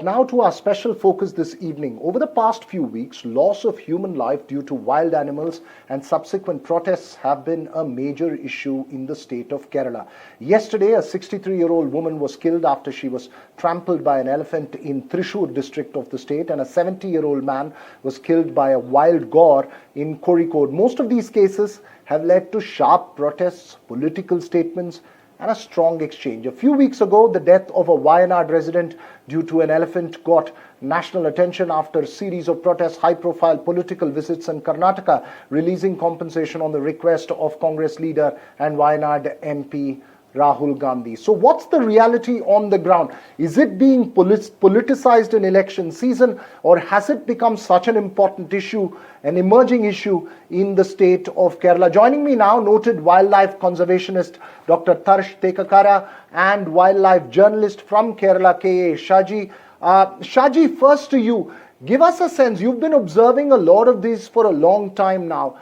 Now to our special focus this evening. Over the past few weeks, loss of human life due to wild animals and subsequent protests have been a major issue in the state of Kerala. Yesterday, a 63-year-old woman was killed after she was trampled by an elephant in Thrissur district of the state, and a 70-year-old man was killed by a wild boar in Kozhikode. Most of these cases have led to sharp protests, political statements, and a strong exchange. A few weeks ago, the death of a Wayanad resident due to an elephant got national attention after a series of protests, high-profile political visits, and Karnataka releasing compensation on the request of Congress leader and Wayanad MP Rahul Gandhi. So what's the reality on the ground? Is it being politicized in election season, or has it become such an important issue, an emerging issue in the state of Kerala? Joining me now, noted wildlife conservationist Dr. Tarsh Tekakara and wildlife journalist from Kerala, K.A. Shaji. Shaji, first to you, give us a sense. You've been observing a lot of these for a long time now.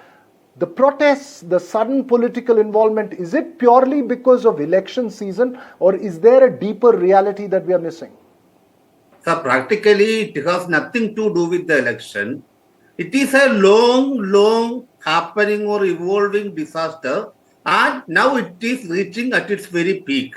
The protests, the sudden political involvement, is it purely because of election season, or is there a deeper reality that we are missing? So practically, it has nothing to do with the election. It is a long happening or evolving disaster, and now it is reaching at its very peak.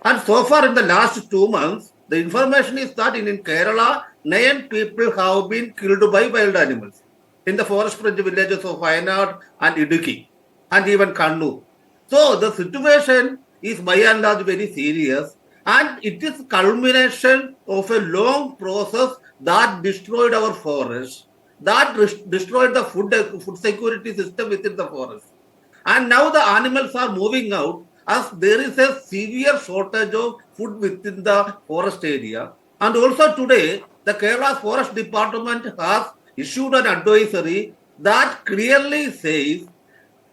And so far in the last 2 months, the information is that in Kerala, 9 people have been killed by wild animals in the forest fringe villages of Wayanad and Idukki and even Kannur. So the situation is by and large very serious, and it is culmination of a long process that destroyed our forests, that destroyed the food security system within the forest. And now the animals are moving out as there is a severe shortage of food within the forest area. And also today, the Kerala Forest Department has issued an advisory that clearly says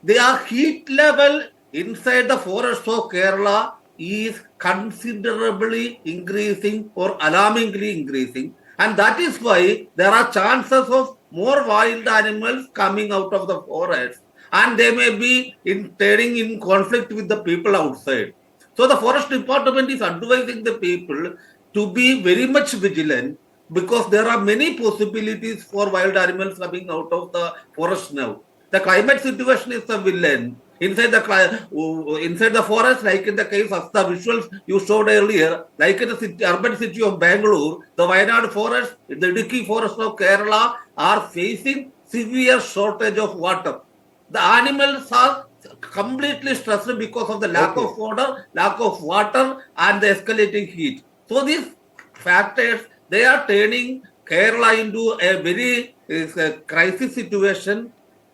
the heat level inside the forests of Kerala is considerably increasing or alarmingly increasing, and that is why there are chances of more wild animals coming out of the forest, and they may be turning in conflict with the people outside. So the forest department is advising the people to be very much vigilant, because there are many possibilities for wild animals coming out of the forest now. The climate situation is a villain. Inside the forest, like in the case of the visuals you showed earlier, like in the urban city of Bangalore, the Wayanad forest, the Idukki forest of Kerala are facing severe shortage of water. The animals are completely stressed because of the lack of water, and the escalating heat. So these factors, they are turning Kerala into a very crisis situation.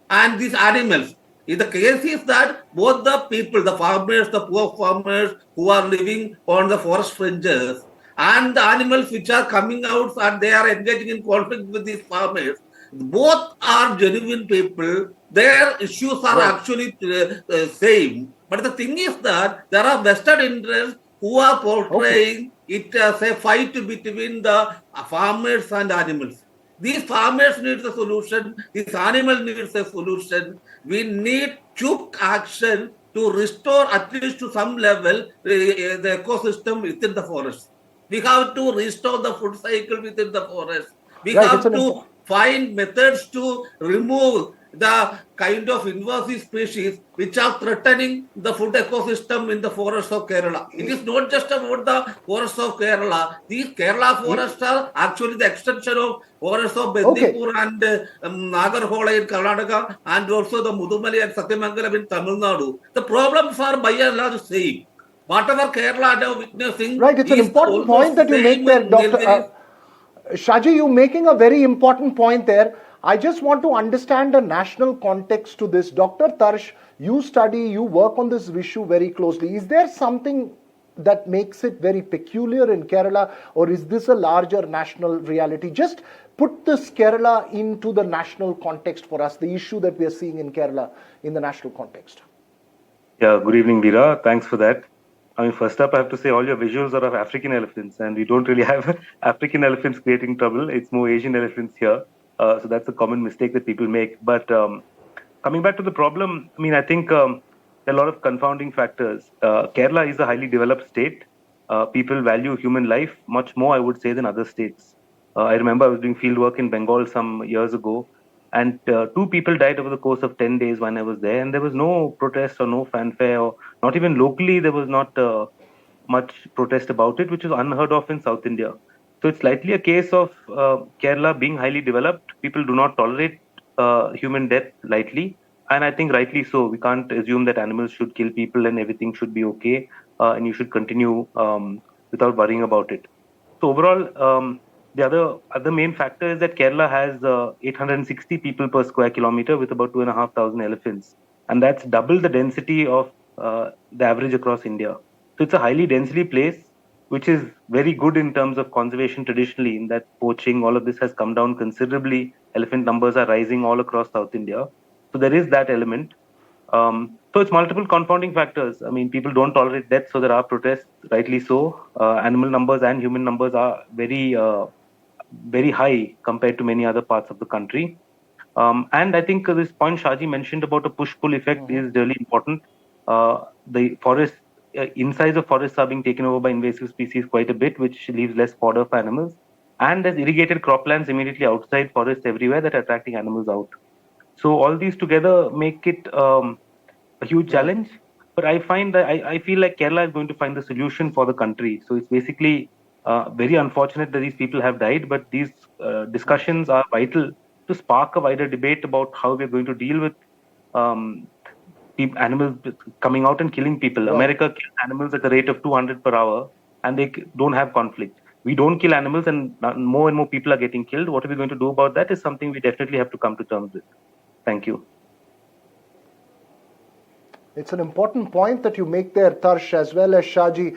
And these animals, in the case is that both the people, the farmers, the poor farmers who are living on the forest fringes, and the animals which are coming out and they are engaging in conflict with these farmers, both are genuine people. Their issues are actually same. But the thing is that there are vested interests who are portraying it as a fight between the farmers and animals. These farmers need a solution. These animals need a solution. We need quick action to restore at least to some level the ecosystem within the forest. We have to restore the food cycle within the forest. We have to find methods to remove the kind of invasive species which are threatening the food ecosystem in the forests of Kerala. It is not just about the forests of Kerala. These Kerala forests are actually the extension of forests of Bandipur and Nagarhola in Karnataka, and also the Mudumali and Satyamangalam in Tamil Nadu. The problems are by and large same. Whatever Kerala are witnessing, right, it's an important point that you make there, Dr. Shaji, you're making a very important point there. I just want to understand the national context to this. Dr. Tarsh, you work on this issue very closely. Is there something that makes it very peculiar in Kerala, or is this a larger national reality? Just put this Kerala into the national context for us, the issue that we are seeing in Kerala in the national context. Yeah, good evening, Veera. Thanks for that. I mean, first up, I have to say all your visuals are of African elephants, and we don't really have African elephants creating trouble. It's more Asian elephants here. So that's a common mistake that people make. But coming back to the problem, I mean, I think there are a lot of confounding factors. Kerala is a highly developed state. people value human life much more, I would say, than other states. I remember I was doing field work in Bengal some years ago, and two people died over the course of 10 days when I was there, and there was no protest or no fanfare, or not even locally, there was not much protest about it, which is unheard of in South India. So it's likely a case of Kerala being highly developed. People do not tolerate human death lightly, and I think rightly so. We can't assume that animals should kill people and everything should be okay, and you should continue without worrying about it. So overall, the other main factor is that Kerala has 860 people per square kilometer with about 2,500 elephants, and that's double the density of the average across India. So it's a highly densely place, which is very good in terms of conservation traditionally. In that poaching, all of this has come down considerably. Elephant numbers are rising all across South India. So there is that element. So it's multiple confounding factors. I mean, people don't tolerate death, so there are protests, rightly so. Animal numbers and human numbers are very high compared to many other parts of the country. And I think this point Shaji mentioned about a push-pull effect is really important. The forest, insides of forests are being taken over by invasive species quite a bit, which leaves less fodder for animals. And there's irrigated croplands immediately outside forests everywhere that are attracting animals out. So all these together make it a huge challenge. But I find that I feel like Kerala is going to find the solution for the country. So it's basically very unfortunate that these people have died, but these discussions are vital to spark a wider debate about how we're going to deal with animals coming out and killing people. Right. America kills animals at the rate of 200 per hour, and they don't have conflict. We don't kill animals, and more people are getting killed. What are we going to do about that is something we definitely have to come to terms with. Thank you. It's an important point that you make there, Tarsh, as well as Shaji.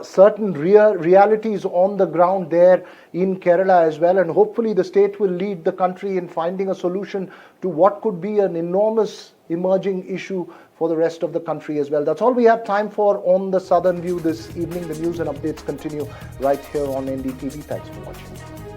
Certain realities on the ground there in Kerala as well, and hopefully the state will lead the country in finding a solution to what could be an enormous emerging issue for the rest of the country as well. That's all we have time for on the Southern View this evening. The news and updates continue right here on NDTV. Thanks for watching.